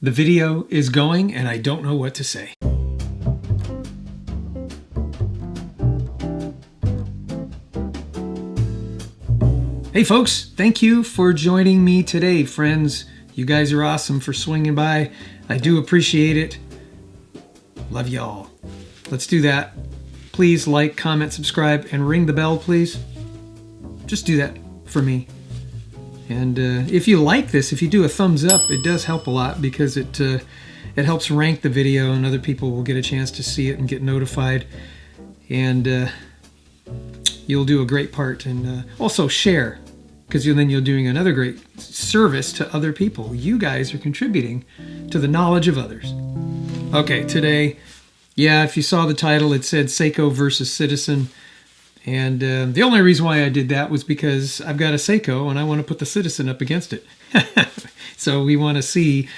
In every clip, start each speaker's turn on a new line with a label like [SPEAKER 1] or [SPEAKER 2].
[SPEAKER 1] The video is going and I don't know what to say. Hey folks, thank you for joining me today, friends. You guys are awesome for swinging by. I do appreciate it. Love y'all. Let's do that. Please like, comment, subscribe, and ring the bell, please. Just do that for me. And if you like this, if you do a thumbs up, it does help a lot because it helps rank the video and other people will get a chance to see it and get notified. And you'll do a great part. And also share, because then you're doing another great service to other people. You guys are contributing to the knowledge of others. Okay, today, yeah, if you saw the title, it said Seiko versus Citizen. And the only reason why I did that was because I've got a Seiko and I want to put the Citizen up against it. So we want to see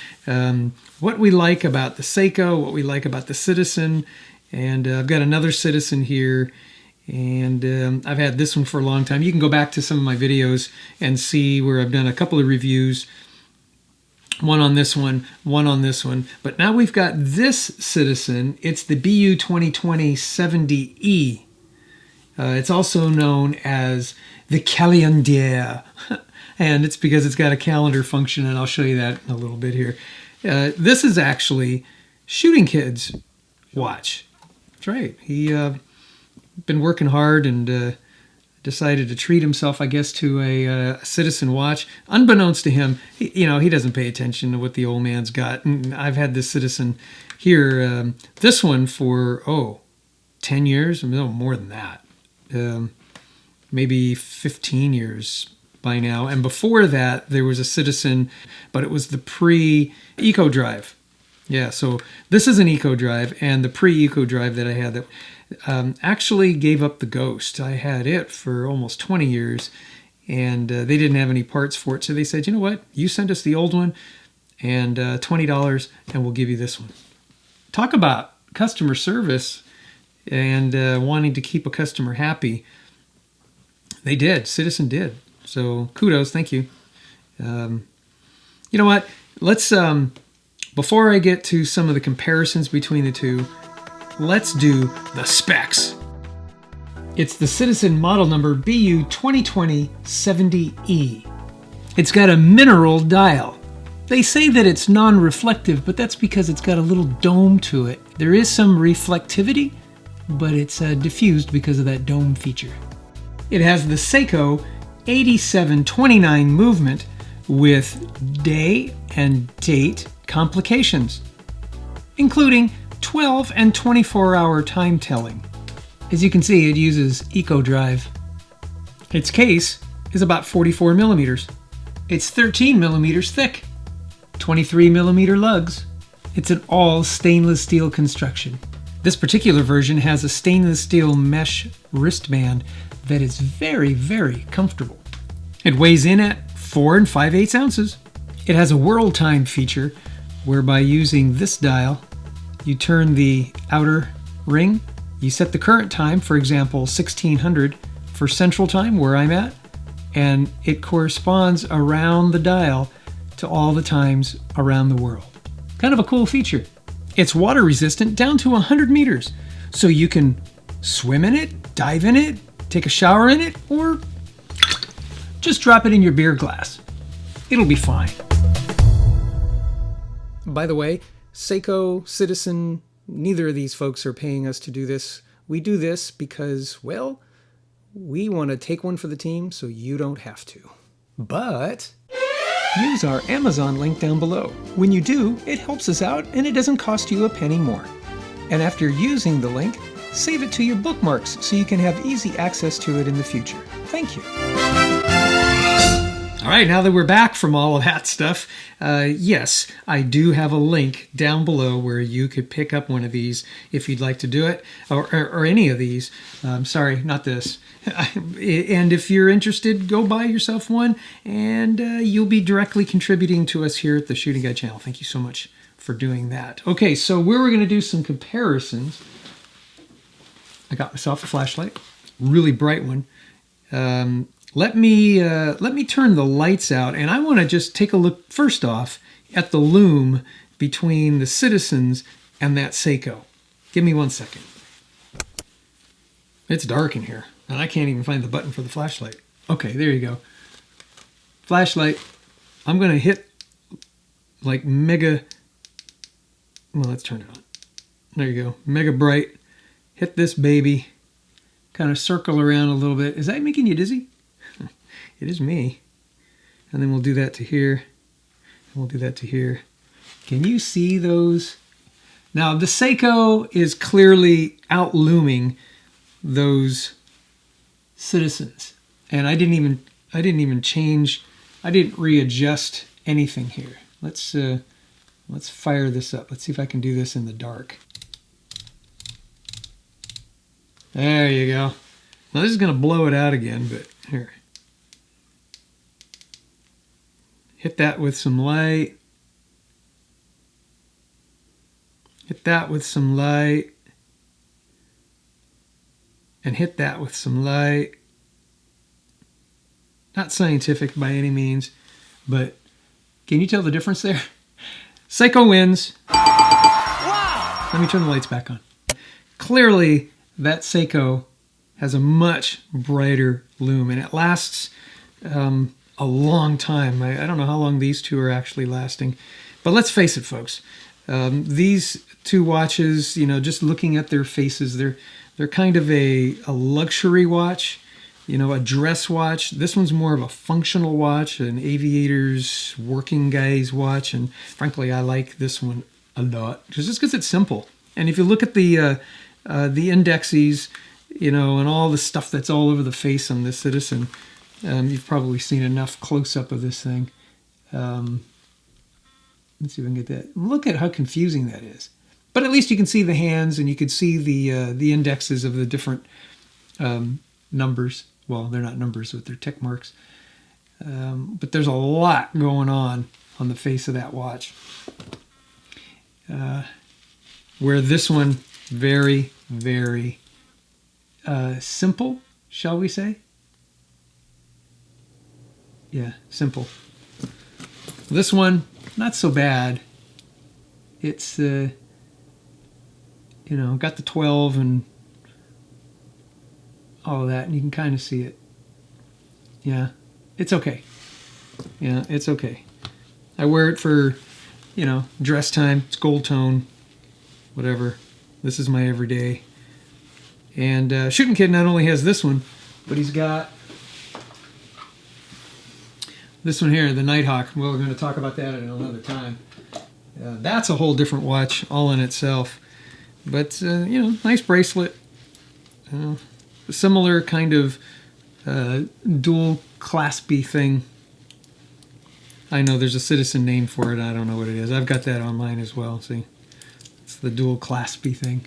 [SPEAKER 1] what we like about the Seiko, what we like about the Citizen. And I've got another Citizen here. And I've had this one for a long time. You can go back to some of my videos and see where I've done a couple of reviews. One on this one on this one. But now we've got this Citizen. It's the BU 2020 70E. It's also known as the calendar, and it's because it's got a calendar function, and I'll show you that in a little bit here. This is actually Shooting Kid's watch. That's right. He been working hard and decided to treat himself, I guess, to a Citizen watch. Unbeknownst to him, he doesn't pay attention to what the old man's got. And I've had this Citizen here, this one for, 10 years? No, more than that. Maybe 15 years by now. And before that, there was a Citizen, but it was the pre-Eco Drive. Yeah, so this is an Eco Drive, and the pre-Eco Drive that I had that actually gave up the ghost. I had it for almost 20 years, and they didn't have any parts for it. So they said, you know what? You send us the old one, and $20, and we'll give you this one. Talk about customer service and wanting to keep a customer happy. They did. Citizen did. So kudos. Thank you. You know what? Let's, before I get to some of the comparisons between the two, let's do the specs. It's the Citizen model number BU 2020 70E. It's got a mineral dial. They say that it's non-reflective, but that's because it's got a little dome to it. There is some reflectivity, but it's diffused because of that dome feature. It has the Seiko 8729 movement with day and date complications, including 12 and 24-hour time telling. As you can see, it uses Eco Drive. Its case is about 44 millimeters. It's 13 millimeters thick, 23 millimeter lugs. It's an all stainless steel construction. This particular version has a stainless steel mesh wristband that is very, very comfortable. It weighs in at 4 5/8 ounces. It has a world time feature whereby using this dial, you turn the outer ring, you set the current time, for example, 1600 for Central Time, where I'm at, and it corresponds around the dial to all the times around the world. Kind of a cool feature. It's water resistant down to 100 meters, so you can swim in it, dive in it, take a shower in it, or just drop it in your beer glass. It'll be fine. By the way, Seiko, Citizen, neither of these folks are paying us to do this. We do this because, well, we want to take one for the team so you don't have to. But use our Amazon link down below. When you do, it helps us out and it doesn't cost you a penny more. And after using the link, save it to your bookmarks so you can have easy access to it in the future. Thank you. All right, now that we're back from all of that stuff, yes, I do have a link down below where you could pick up one of these if you'd like to do it, or any of these. Sorry, not this. And if you're interested, go buy yourself one, and you'll be directly contributing to us here at the Shooting Guy channel. Thank you so much for doing that. Okay, so we're going to do some comparisons. I got myself a flashlight, really bright one. Let me turn the lights out, and I want to just take a look first off at the lume between the Citizens and that Seiko. Give me 1 second. It's dark in here, and I can't even find the button for the flashlight. Okay, there you go. Flashlight. I'm going to hit like mega... Well, let's turn it on. There you go. Mega bright. Hit this baby. Kind of circle around a little bit. Is that making you dizzy? It is me. And then we'll do that to here. And we'll do that to here. Can you see those? Now, the Seiko is clearly outlooming those Citizens. And I didn't even change, I didn't readjust anything here. Let's fire this up. Let's see if I can do this in the dark. There you go. Now this is going to blow it out again, but here. Hit that with some light. Hit that with some light. And hit that with some light. Not scientific by any means, but can you tell the difference there? Seiko wins. Wow! Let me turn the lights back on. Clearly, that Seiko has a much brighter lume, and it lasts a long time. I don't know how long these two are actually lasting, but let's face it, folks. These two watches, you know, just looking at their faces, they're kind of a luxury watch, you know, a dress watch. This one's more of a functional watch, an aviator's, working guy's watch, and frankly, I like this one a lot just because it's simple. And if you look at the indexes, you know, and all the stuff that's all over the face on this Citizen, you've probably seen enough close-up of this thing. Let's see if I can get that. Look at how confusing that is. But at least you can see the hands, and you can see the indexes of the different numbers. Well, they're not numbers, but they're tick marks. But there's a lot going on the face of that watch. Where this one, very, very simple, shall we say? Yeah, simple. This one, not so bad. It's, you know, got the 12 and all of that, and you can kind of see it. Yeah, it's okay. Yeah, it's okay. I wear it for, you know, dress time. It's gold tone, whatever. This is my everyday. And Shooting Kid not only has this one, but he's got this one here, the Nighthawk. Well, we're going to talk about that at another time. That's a whole different watch all in itself. But, you know, nice bracelet. Similar kind of dual claspy thing. I know there's a Citizen name for it. I don't know what it is. I've got that on mine as well. See, it's the dual claspy thing.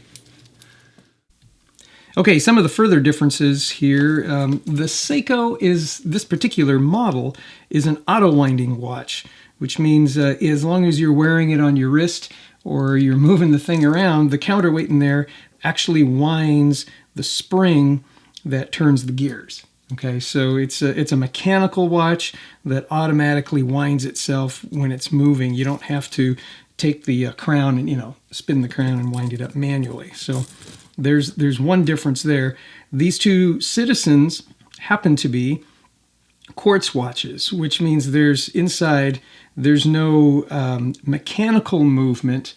[SPEAKER 1] Okay, some of the further differences here. The Seiko is, this particular model is an auto-winding watch, which means as long as you're wearing it on your wrist or you're moving the thing around, the counterweight in there actually winds the spring that turns the gears. Okay, so it's a mechanical watch that automatically winds itself when it's moving. You don't have to take the crown and, you know, spin the crown and wind it up manually. So there's one difference there. These two Citizens happen to be quartz watches, which means there's no mechanical movement.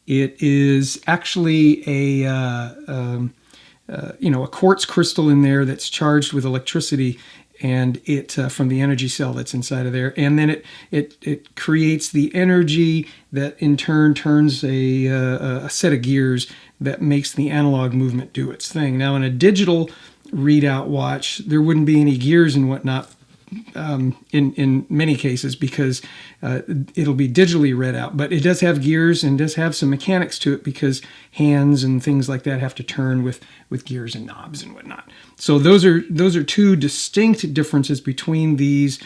[SPEAKER 1] It is actually a quartz crystal in there that's charged with electricity, and it from the energy cell that's inside of there, and then it creates the energy that in turn turns a set of gears that makes the analog movement do its thing. Now, in a digital readout watch, there wouldn't be any gears and whatnot in many cases, because it'll be digitally read out, but it does have gears and does have some mechanics to it, because hands and things like that have to turn with gears and knobs and whatnot. So those are two distinct differences between these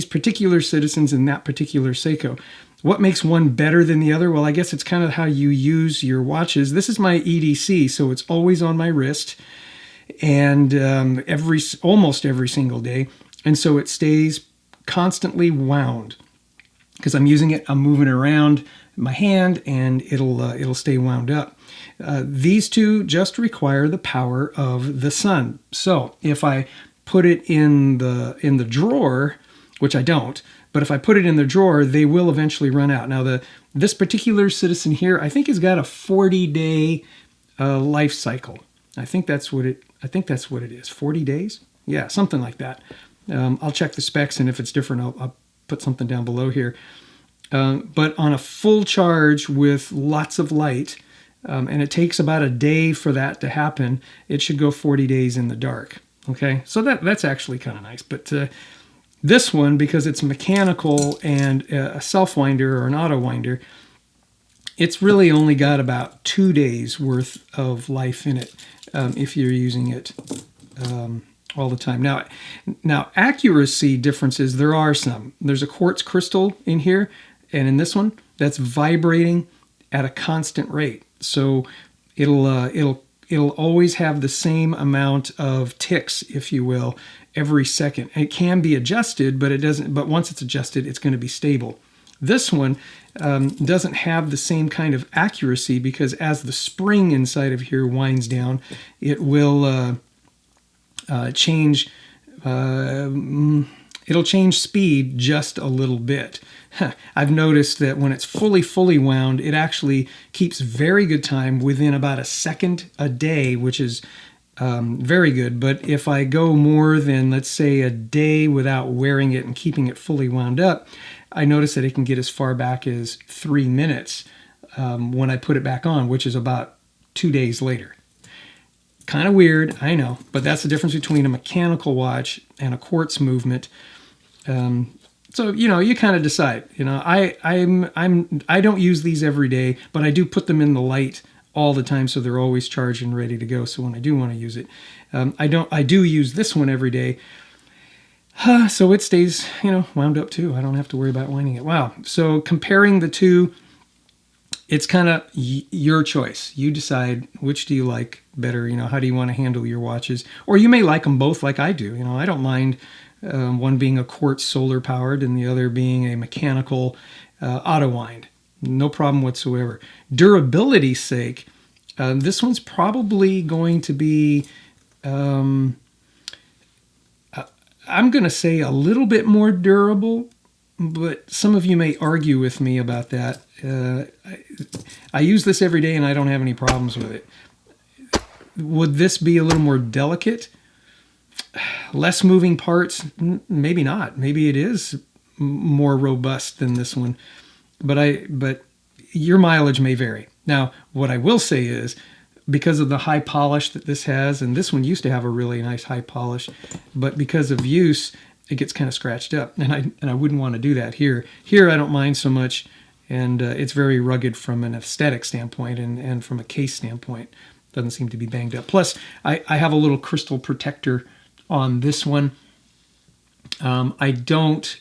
[SPEAKER 1] particular Citizens and that particular Seiko. What makes one better than the other? Well, I guess it's kind of how you use your watches. This is my EDC, so it's always on my wrist, and almost every single day. And so it stays constantly wound because I'm using it, I'm moving around, my hand, and it'll stay wound up. These two just require the power of the sun. So if I put it in the drawer, which I don't, but if I put it in the drawer, they will eventually run out. Now this particular citizen here, I think, has got a 40-day life cycle. I think that's what it is. 40 days? Yeah, something like that. I'll check the specs, and if it's different, I'll put something down below here. But on a full charge with lots of light, and it takes about a day for that to happen, it should go 40 days in the dark. Okay, so that's actually kind of nice. But this one, because it's mechanical and a self-winder or an auto-winder, it's really only got about 2 days worth of life in it if you're using it all the time. Now, accuracy differences, there are some. There's a quartz crystal in here, and in this one, that's vibrating at a constant rate. So it'll always have the same amount of ticks, if you will, every second. It can be adjusted, but it doesn't. But once it's adjusted, it's going to be stable. This one doesn't have the same kind of accuracy, because as the spring inside of here winds down, it will change. It'll change speed just a little bit. I've noticed that when it's fully wound, it actually keeps very good time within about a second a day, which is very good. But if I go more than, let's say, a day without wearing it and keeping it fully wound up, I notice that it can get as far back as 3 minutes when I put it back on, which is about 2 days later. Kind of weird, I know, but that's the difference between a mechanical watch and a quartz movement. So you kind of decide. I don't use these every day, but I do put them in the light all the time, so they're always charged and ready to go. So when I do want to use it, I do use this one every day. So it stays, wound up too. I don't have to worry about winding it. Wow. So comparing the two, it's kind of your choice. You decide which do you like better. How do you want to handle your watches? Or you may like them both like I do. I don't mind one being a quartz solar powered and the other being a mechanical auto wind. No problem whatsoever. Durability's sake, this one's probably going to be, I'm going to say, a little bit more durable, but some of you may argue with me about that. I use this every day and I don't have any problems with it. Would this be a little more delicate? Less moving parts? Maybe not. Maybe it is more robust than this one. But your mileage may vary. Now, what I will say is, because of the high polish that this has, and this one used to have a really nice high polish, but because of use, it gets kind of scratched up, and I wouldn't want to do that here. Here, I don't mind so much, and it's very rugged from an aesthetic standpoint and from a case standpoint. Doesn't seem to be banged up. Plus, I have a little crystal protector on this one. I don't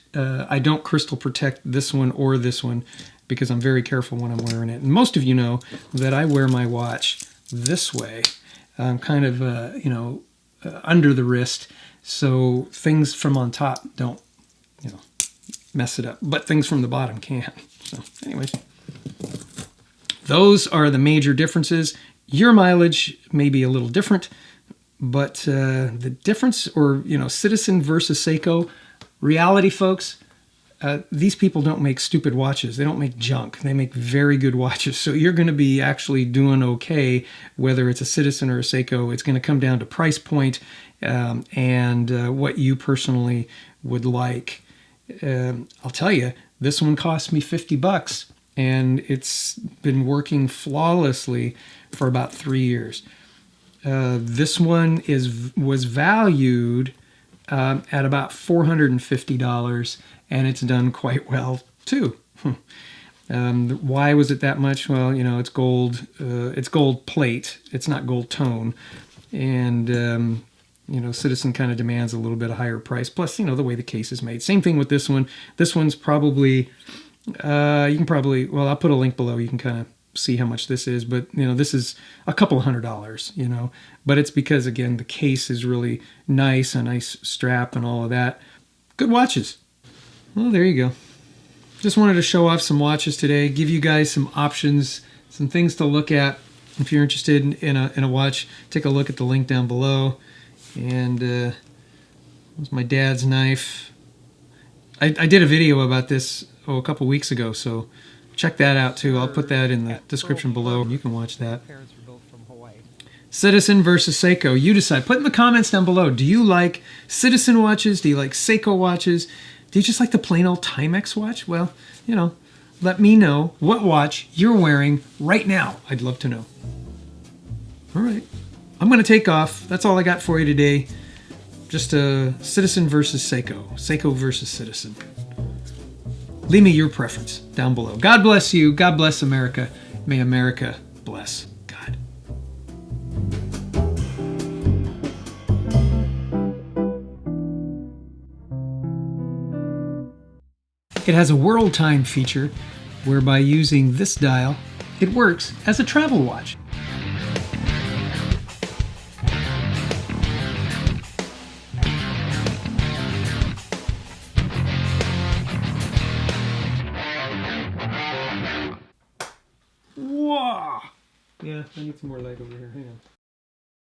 [SPEAKER 1] crystal protect this one or this one because I'm very careful when I'm wearing it. And most of you know that I wear my watch this way, kind of under the wrist, so things from on top don't mess it up, but things from the bottom can. So anyways, those are the major differences. Your mileage may be a little different, but the difference, or Citizen versus Seiko, reality, folks, these people don't make stupid watches. They don't make junk. They make very good watches. So you're going to be actually doing okay, whether it's a Citizen or a Seiko. It's going to come down to price point and what you personally would like. I'll tell you, this one cost me $50, and it's been working flawlessly for about 3 years. This one was valued at about $450, and it's done quite well too. Why was it that much? Well, it's gold. It's gold plate. It's not gold tone, and Citizen kind of demands a little bit of higher price. Plus, the way the case is made. Same thing with this one. This one's probably you can probably, well, I'll put a link below. You can kind of see how much this is, but this is a couple $100, but it's because, again, the case is really nice, a nice strap and all of that. Good watches. Well, there you go. Just wanted to show off some watches today, give you guys some options, some things to look at. If you're interested in a watch, take a look at the link down below. And this is my dad's knife. I did a video about this a couple weeks ago, so check that out too. I'll put that in the description below, and you can watch that. Citizen versus Seiko. You decide. Put in the comments down below. Do you like Citizen watches? Do you like Seiko watches? Do you just like the plain old Timex watch? Well, you know, let me know what watch you're wearing right now. I'd love to know. All right. I'm going to take off. That's all I got for you today. Just a Citizen versus Seiko. Seiko versus Citizen. Leave me your preference down below. God bless you. God bless America. May America bless God. It has a world time feature whereby using this dial, it works as a travel watch. Whoa! Yeah, I need some more light over here. Hang on.